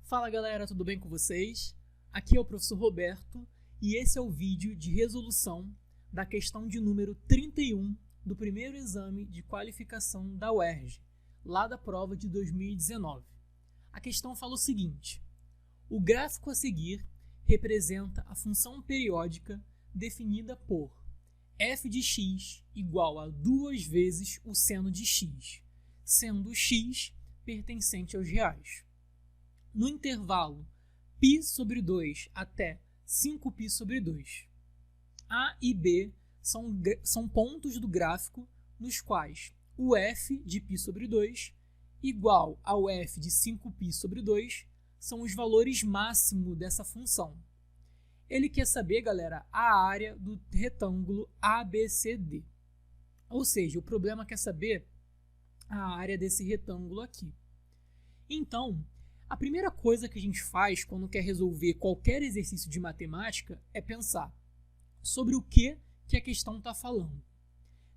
Fala galera, tudo bem com vocês? Aqui é o professor Roberto e esse é o vídeo de resolução da questão de número 31 do primeiro exame de qualificação da UERJ, lá da prova de 2019. A questão fala o seguinte: o gráfico a seguir representa a função periódica definida por f de x igual a 2 vezes o seno de x, sendo x pertencente aos reais. No intervalo π sobre 2 até 5π sobre 2. A e B são pontos do gráfico nos quais o f de π sobre 2 igual ao f de 5π sobre 2 são os valores máximos dessa função. Ele quer saber, galera, a área do retângulo ABCD. Ou seja, o problema quer saber a área desse retângulo aqui. Então, a primeira coisa que a gente faz quando quer resolver qualquer exercício de matemática é pensar sobre o que a questão está falando.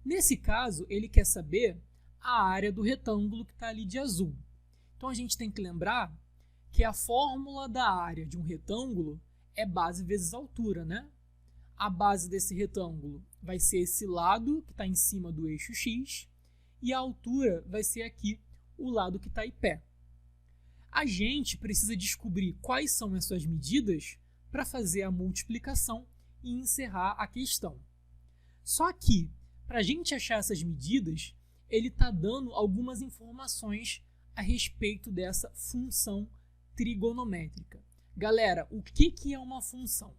Nesse caso, ele quer saber a área do retângulo que está ali de azul. Então, a gente tem que lembrar que a fórmula da área de um retângulo é base vezes altura, né? A base desse retângulo vai ser esse lado que está em cima do eixo x e a altura vai ser aqui o lado que está em pé. A gente precisa descobrir quais são as suas medidas para fazer a multiplicação e encerrar a questão. Só que, para a gente achar essas medidas, ele está dando algumas informações a respeito dessa função trigonométrica. Galera, o que é uma função?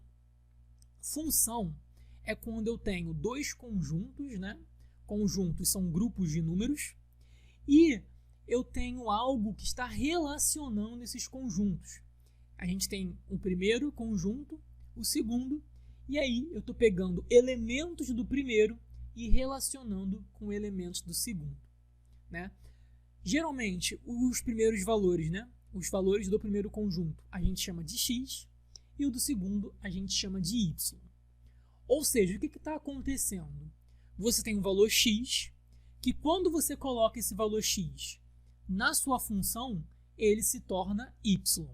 Função é quando eu tenho dois conjuntos, né? Conjuntos são grupos de números, e eu tenho algo que está relacionando esses conjuntos. A gente tem o primeiro conjunto, o segundo, e aí eu estou pegando elementos do primeiro e relacionando com elementos do segundo, né? Geralmente, os primeiros valores, né? Os valores do primeiro conjunto a gente chama de x e o do segundo a gente chama de y. Ou seja, o que está acontecendo? Você tem um valor x, que quando você coloca esse valor x na sua função, ele se torna y.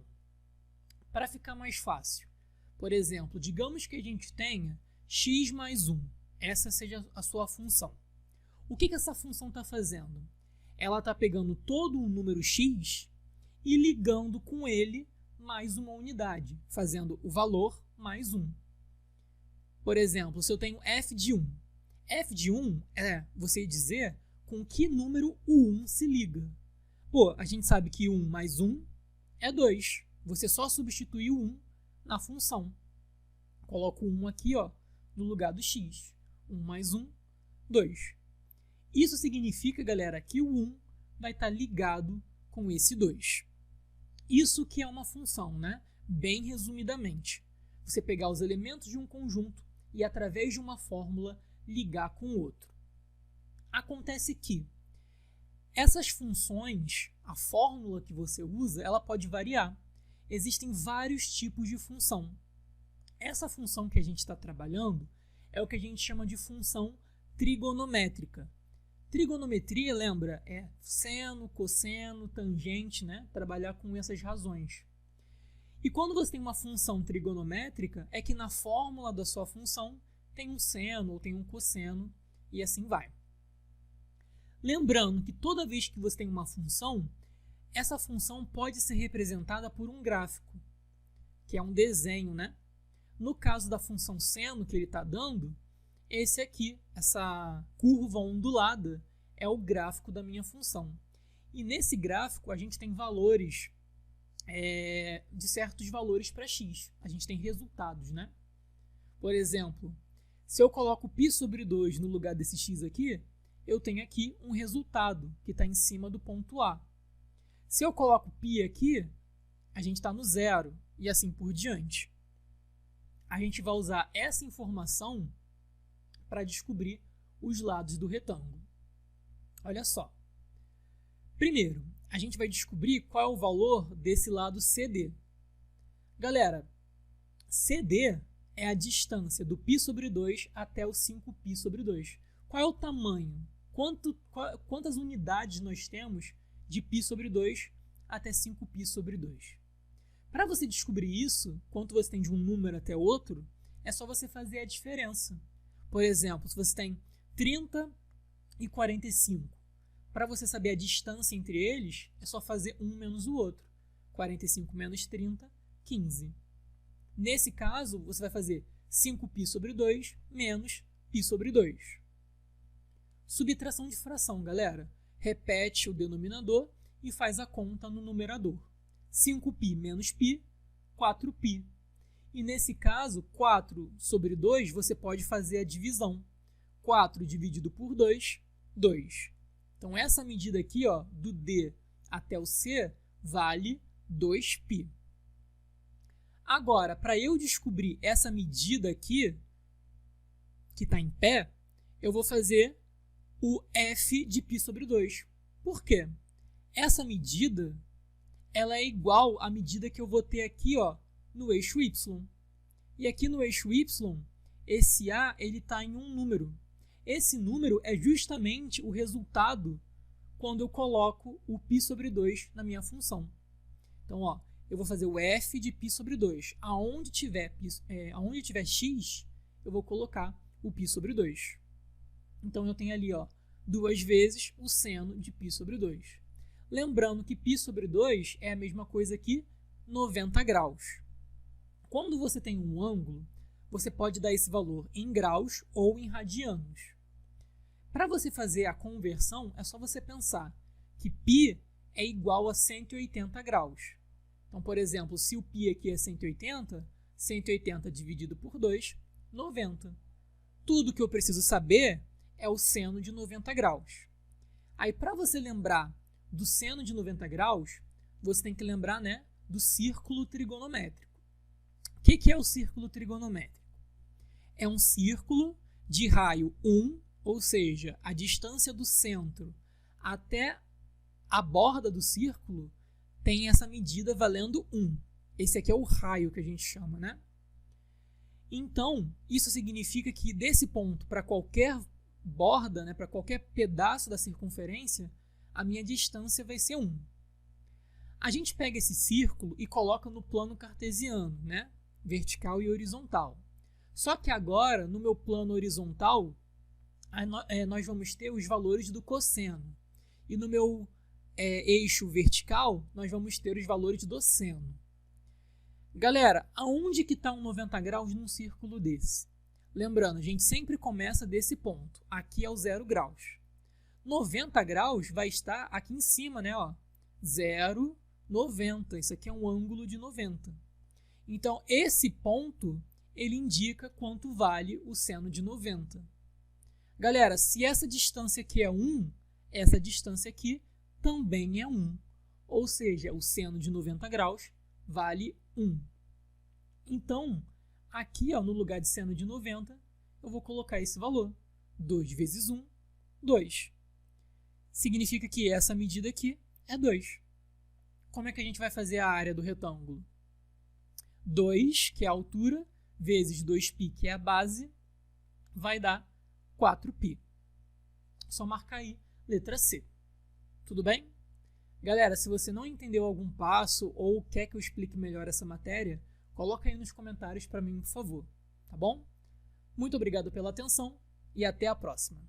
Para ficar mais fácil, por exemplo, digamos que a gente tenha x mais 1. Essa seja a sua função. O que essa função está fazendo? Ela está pegando todo o número x e ligando com ele mais uma unidade, fazendo o valor mais 1. Por exemplo, se eu tenho f de 1. F de 1 é você dizer com que número o 1 se liga. Pô, a gente sabe que 1 mais 1 é 2. Você só substitui o 1 na função. Coloco o 1 aqui, ó, no lugar do x. 1 mais 1, 2. Isso significa, galera, que o 1 vai estar ligado com esse 2. Isso que é uma função, né? Bem resumidamente. Você pegar os elementos de um conjunto e, através de uma fórmula, ligar com o outro. Acontece que essas funções, a fórmula que você usa, ela pode variar. Existem vários tipos de função. Essa função que a gente está trabalhando é o que a gente chama de função trigonométrica. Trigonometria, lembra, é seno, cosseno, tangente, né? Trabalhar com essas razões. E quando você tem uma função trigonométrica, é que na fórmula da sua função tem um seno ou tem um cosseno e assim vai. Lembrando que toda vez que você tem uma função, essa função pode ser representada por um gráfico, que é um desenho, né? No caso da função seno que ele está dando, esse aqui, essa curva ondulada, é o gráfico da minha função. E nesse gráfico a gente tem valores de certos valores para x. A gente tem resultados, né? Por exemplo, se eu coloco π sobre 2 no lugar desse x aqui, eu tenho aqui um resultado que está em cima do ponto A. Se eu coloco π aqui, a gente está no zero e assim por diante. A gente vai usar essa informação para descobrir os lados do retângulo. Olha só. Primeiro, a gente vai descobrir qual é o valor desse lado CD. Galera, CD é a distância do π sobre 2 até o 5π sobre 2. Qual é o tamanho? Quantas unidades nós temos de π sobre 2 até 5π sobre 2? Para você descobrir isso, quanto você tem de um número até outro, é só você fazer a diferença. Por exemplo, se você tem 30 e 45, para você saber a distância entre eles, é só fazer um menos o outro. 45 menos 30, 15. Nesse caso, você vai fazer 5π sobre 2 menos π sobre 2. Subtração de fração, galera. Repete o denominador e faz a conta no numerador. 5π menos π, 4π. E nesse caso, 4 sobre 2, você pode fazer a divisão. 4 dividido por 2, 2. Então, essa medida aqui, ó, do D até o C, vale 2π. Agora, para eu descobrir essa medida aqui, que está em pé, eu vou fazer o f de π sobre 2. Por quê? Essa medida ela é igual à medida que eu vou ter aqui, ó, no eixo y. E aqui no eixo y, esse a está em um número. Esse número é justamente o resultado quando eu coloco o π sobre 2 na minha função. Então, ó, eu vou fazer o f de π sobre 2. Aonde tiver x, eu vou colocar o π sobre 2. Então, eu tenho ali, ó, 2 vezes o seno de π sobre 2. Lembrando que π sobre 2 é a mesma coisa que 90 graus. Quando você tem um ângulo, você pode dar esse valor em graus ou em radianos. Para você fazer a conversão, é só você pensar que π é igual a 180 graus. Então, por exemplo, se o π aqui é 180, 180 dividido por 2, 90. Tudo que eu preciso saber é o seno de 90 graus. Aí, para você lembrar do seno de 90 graus, você tem que lembrar, né, do círculo trigonométrico. O que é o círculo trigonométrico? É um círculo de raio 1, ou seja, a distância do centro até a borda do círculo tem essa medida valendo 1. Esse aqui é o raio que a gente chama, né? Então, isso significa que desse ponto para qualquer borda, né, para qualquer pedaço da circunferência, a minha distância vai ser 1. A gente pega esse círculo e coloca no plano cartesiano, né? Vertical e horizontal. Só que agora, no meu plano horizontal, nós vamos ter os valores do cosseno. E no meu eixo vertical, nós vamos ter os valores do seno. Galera, aonde que está um 90 graus num círculo desse? Lembrando, a gente sempre começa desse ponto. Aqui é o 0 graus. 90 graus vai estar aqui em cima, né? Ó, 0, 90. Isso aqui é um ângulo de 90. Então, esse ponto, ele indica quanto vale o seno de 90. Galera, se essa distância aqui é 1, essa distância aqui também é 1. Ou seja, o seno de 90 graus vale 1. Então, aqui, ó, no lugar de seno de 90, eu vou colocar esse valor. 2 vezes 1, 2. Significa que essa medida aqui é 2. Como é que a gente vai fazer a área do retângulo? 2, que é a altura, vezes 2π, que é a base, vai dar 4π. Só marcar aí, letra C. Tudo bem? Galera, se você não entendeu algum passo ou quer que eu explique melhor essa matéria, coloca aí nos comentários para mim, por favor. Tá bom? Muito obrigado pela atenção e até a próxima.